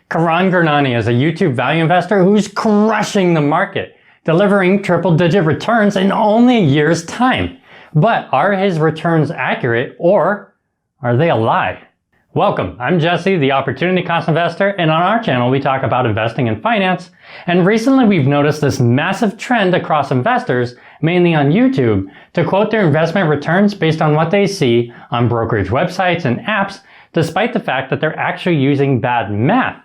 Karan Gurnani is a YouTube value investor who's crushing the market, delivering triple-digit returns in only a year's time. But are his returns accurate, or are they a lie? Welcome, I'm Jesse, the Opportunity Cost Investor, and on our channel we talk about investing in finance. And recently we've noticed this massive trend across investors, mainly on YouTube, to quote their investment returns based on what they see on brokerage websites and apps, despite the fact that they're actually using bad math.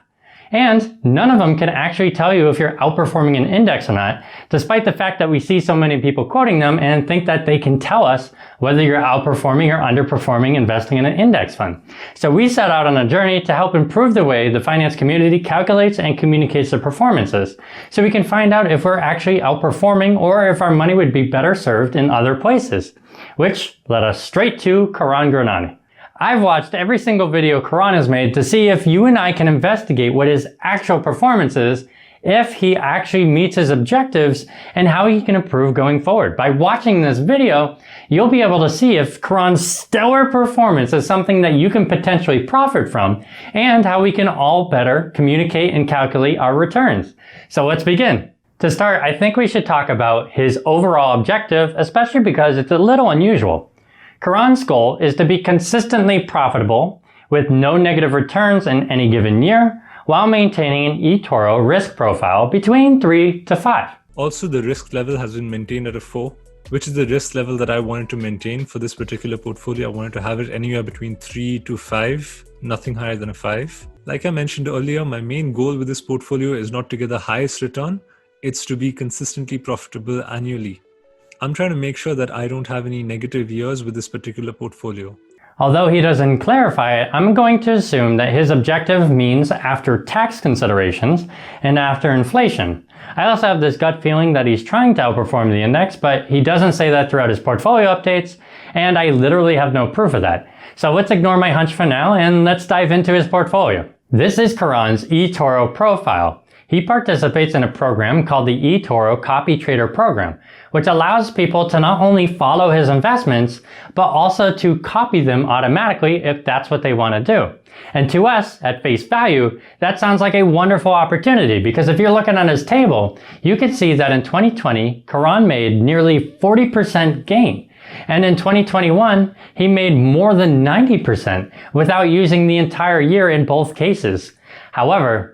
And none of them can actually tell you if you're outperforming an index or not, despite the fact that we see so many people quoting them and think that they can tell us whether you're outperforming or underperforming investing in an index fund. So we set out on a journey to help improve the way the finance community calculates and communicates their performances, so we can find out if we're actually outperforming or if our money would be better served in other places. Which led us straight to Karan Gurnani. I've watched every single video Karan has made to see if you and I can investigate what his actual performance is, if he actually meets his objectives, and how he can improve going forward. By watching this video, you'll be able to see if Karan's stellar performance is something that you can potentially profit from, and how we can all better communicate and calculate our returns. So let's begin. To start, I think we should talk about his overall objective, especially because it's a little unusual. Karan's goal is to be consistently profitable with no negative returns in any given year while maintaining an eToro risk profile between 3 to 5. Also, the risk level has been maintained at a 4, which is the risk level that I wanted to maintain for this particular portfolio. I wanted to have it anywhere between 3 to 5, nothing higher than a 5. Like I mentioned earlier, my main goal with this portfolio is not to get the highest return, it's to be consistently profitable annually. I'm trying to make sure that I don't have any negative years with this particular portfolio. Although he doesn't clarify it, I'm going to assume that his objective means after tax considerations and after inflation. I also have this gut feeling that he's trying to outperform the index, but he doesn't say that throughout his portfolio updates, and I literally have no proof of that. So let's ignore my hunch for now and let's dive into his portfolio. This is Karan's eToro profile. He participates in a program called the eToro Copy Trader Program, which allows people to not only follow his investments, but also to copy them automatically if that's what they want to do. And to us, at face value, that sounds like a wonderful opportunity, because if you're looking at his table, you can see that in 2020, Karan made nearly 40% gain. And in 2021, he made more than 90% without using the entire year in both cases. However,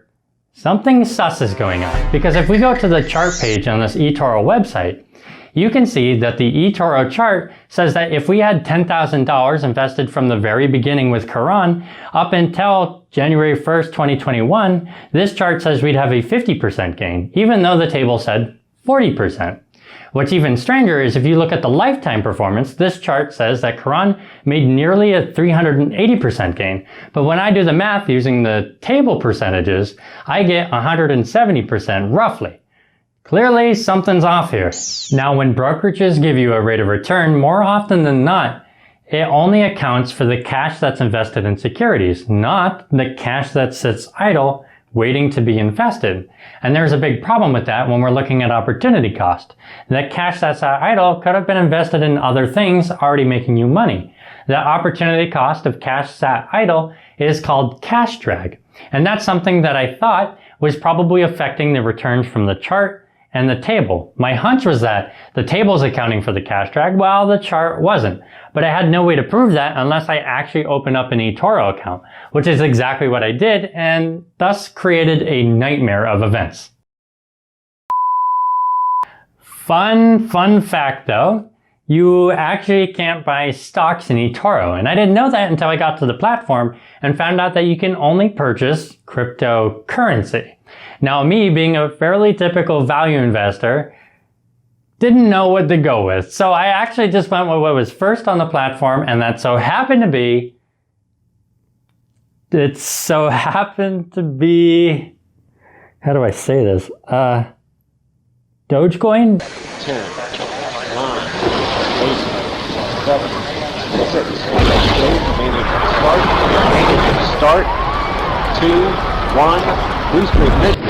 something sus is going on, because if we go to the chart page on this eToro website, you can see that the eToro chart says that if we had $10,000 invested from the very beginning with Karan up until January 1st, 2021, this chart says we'd have a 50% gain, even though the table said 40%. What's even stranger is if you look at the lifetime performance, this chart says that Karan made nearly a 380% gain. But when I do the math using the table percentages, I get 170% roughly. Clearly, something's off here. Now, when brokerages give you a rate of return, more often than not, it only accounts for the cash that's invested in securities, not the cash that sits idle waiting to be invested. And there's a big problem with that when we're looking at opportunity cost. That cash that's idle could have been invested in other things already making you money. The opportunity cost of cash sat idle is called cash drag. And that's something that I thought was probably affecting the returns from the chart and the table. My hunch was that the table's accounting for the cash drag while the chart wasn't. But I had no way to prove that unless I actually opened up an eToro account, which is exactly what I did, and thus created a nightmare of events. Fun fact though, you actually can't buy stocks in eToro, and I didn't know that until I got to the platform and found out that you can only purchase cryptocurrency. Now, me being a fairly typical value investor, didn't know what to go with. So I actually just went with what was first on the platform, and that so happened to be, how do I say this? Dogecoin? 10, 9, 8, 7, 6, start, 2, 1, booster ignition.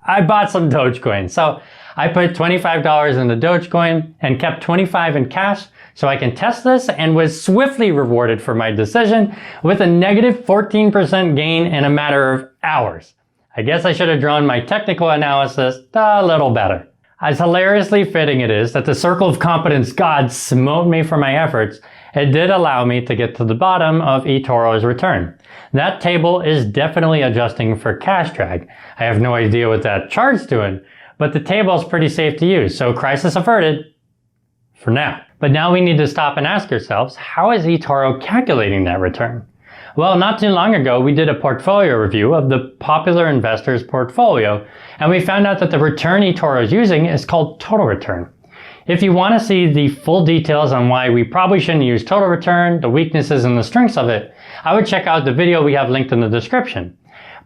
I I bought some Dogecoin. So I put $25 in the Dogecoin and kept $25 in cash so I can test this, and was swiftly rewarded for my decision with a negative 14% gain in a matter of hours. I guess I should have drawn my technical analysis a little better. As hilariously fitting it is that the circle of competence God smote me for my efforts, it did allow me to get to the bottom of eToro's return. That table is definitely adjusting for cash drag. I have no idea what that chart's doing, but the table is pretty safe to use, so crisis averted for now. But now we need to stop and ask ourselves, how is eToro calculating that return? Well, not too long ago, we did a portfolio review of the popular investor's portfolio, and we found out that the return eToro is using is called total return. If you want to see the full details on why we probably shouldn't use total return, the weaknesses and the strengths of it, I would check out the video we have linked in the description.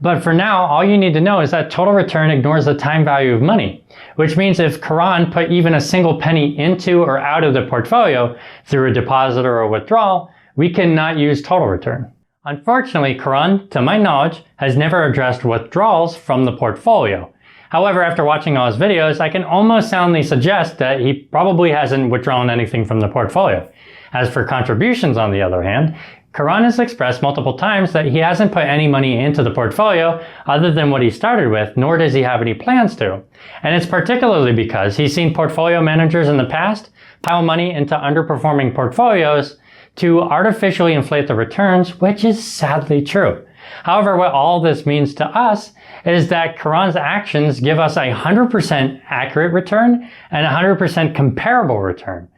But for now, all you need to know is that total return ignores the time value of money, which means if Karan put even a single penny into or out of the portfolio through a deposit or a withdrawal, we cannot use total return. Unfortunately, Karan, to my knowledge, has never addressed withdrawals from the portfolio. However, after watching all his videos, I can almost soundly suggest that he probably hasn't withdrawn anything from the portfolio. As for contributions, on the other hand, Karan has expressed multiple times that he hasn't put any money into the portfolio other than what he started with, nor does he have any plans to. And it's particularly because he's seen portfolio managers in the past pile money into underperforming portfolios to artificially inflate the returns, which is sadly true. However, what all this means to us is that Karan's actions give us a 100% accurate return and a 100% comparable return,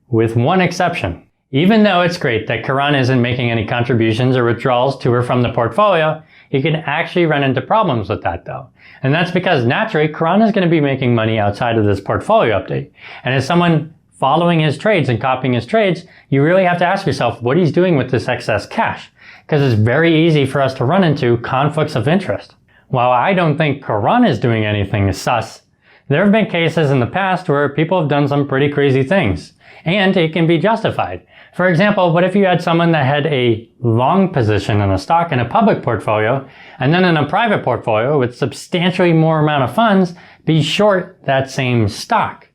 with one exception. Even though it's great that Karan isn't making any contributions or withdrawals to or from the portfolio, he can actually run into problems with that though. And that's because naturally, Karan is going to be making money outside of this portfolio update. And as someone following his trades and copying his trades, you really have to ask yourself what he's doing with this excess cash, because it's very easy for us to run into conflicts of interest. While I don't think Karan is doing anything sus, there have been cases in the past where people have done some pretty crazy things, and it can be justified. For example, what if you had someone that had a long position in a stock in a public portfolio, and then in a private portfolio with substantially more amount of funds, be short that same stock?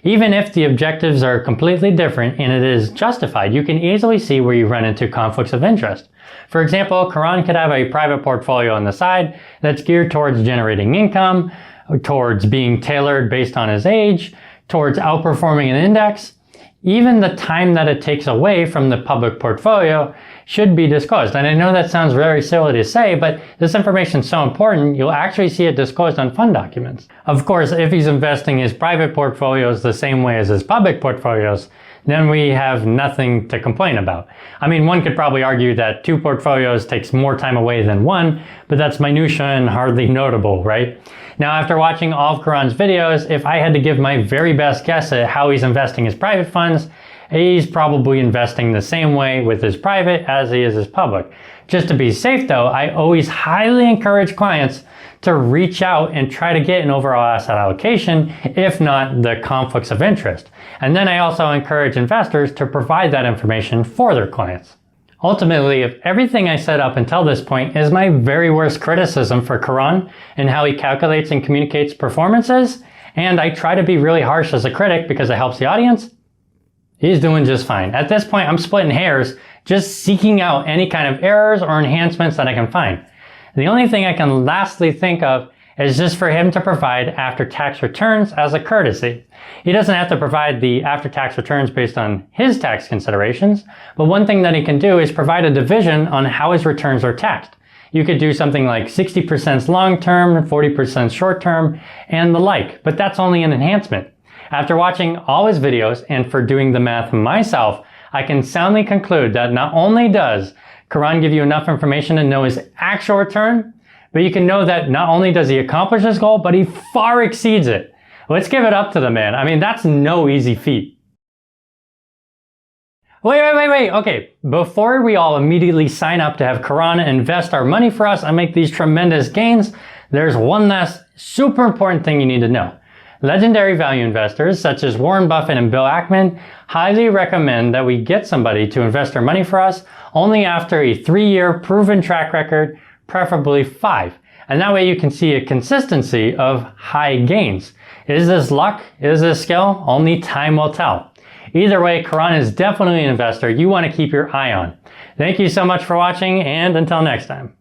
Even if the objectives are completely different and it is justified, you can easily see where you run into conflicts of interest. For example, Karan could have a private portfolio on the side that's geared towards generating income, towards being tailored based on his age, towards outperforming an index. Even the time that it takes away from the public portfolio should be disclosed. And I know that sounds very silly to say, but this information is so important, you'll actually see it disclosed on fund documents. Of course, if he's investing his private portfolios the same way as his public portfolios, then we have nothing to complain about. I mean, one could probably argue that two portfolios takes more time away than one, but that's minutia and hardly notable, right? Now, after watching all of Karan's videos, if I had to give my very best guess at how he's investing his private funds, he's probably investing the same way with his private as he is his public. Just to be safe though, I always highly encourage clients to reach out and try to get an overall asset allocation, if not the conflicts of interest. And then I also encourage investors to provide that information for their clients. Ultimately, if everything I said up until this point is my very worst criticism for Karan and how he calculates and communicates performances, and I try to be really harsh as a critic because it helps the audience, he's doing just fine. At this point, I'm splitting hairs, just seeking out any kind of errors or enhancements that I can find. The only thing I can lastly think of is just for him to provide after-tax returns as a courtesy. He doesn't have to provide the after-tax returns based on his tax considerations, but one thing that he can do is provide a division on how his returns are taxed. You could do something like 60% long-term, 40% short-term, and the like, but that's only an enhancement. After watching all his videos and for doing the math myself, I can soundly conclude that not only does Karan give you enough information to know his actual return, but you can know that not only does he accomplish his goal, but he far exceeds it. Let's give it up to the man. I mean, that's no easy feat. Wait. Okay, before we all immediately sign up to have Karan invest our money for us and make these tremendous gains, there's one last super important thing you need to know. Legendary value investors such as Warren Buffett and Bill Ackman highly recommend that we get somebody to invest our money for us only after a 3-year proven track record, preferably 5. And that way you can see a consistency of high gains. Is this luck? Is this skill? Only time will tell. Either way, Karan is definitely an investor you want to keep your eye on. Thank you so much for watching, and until next time.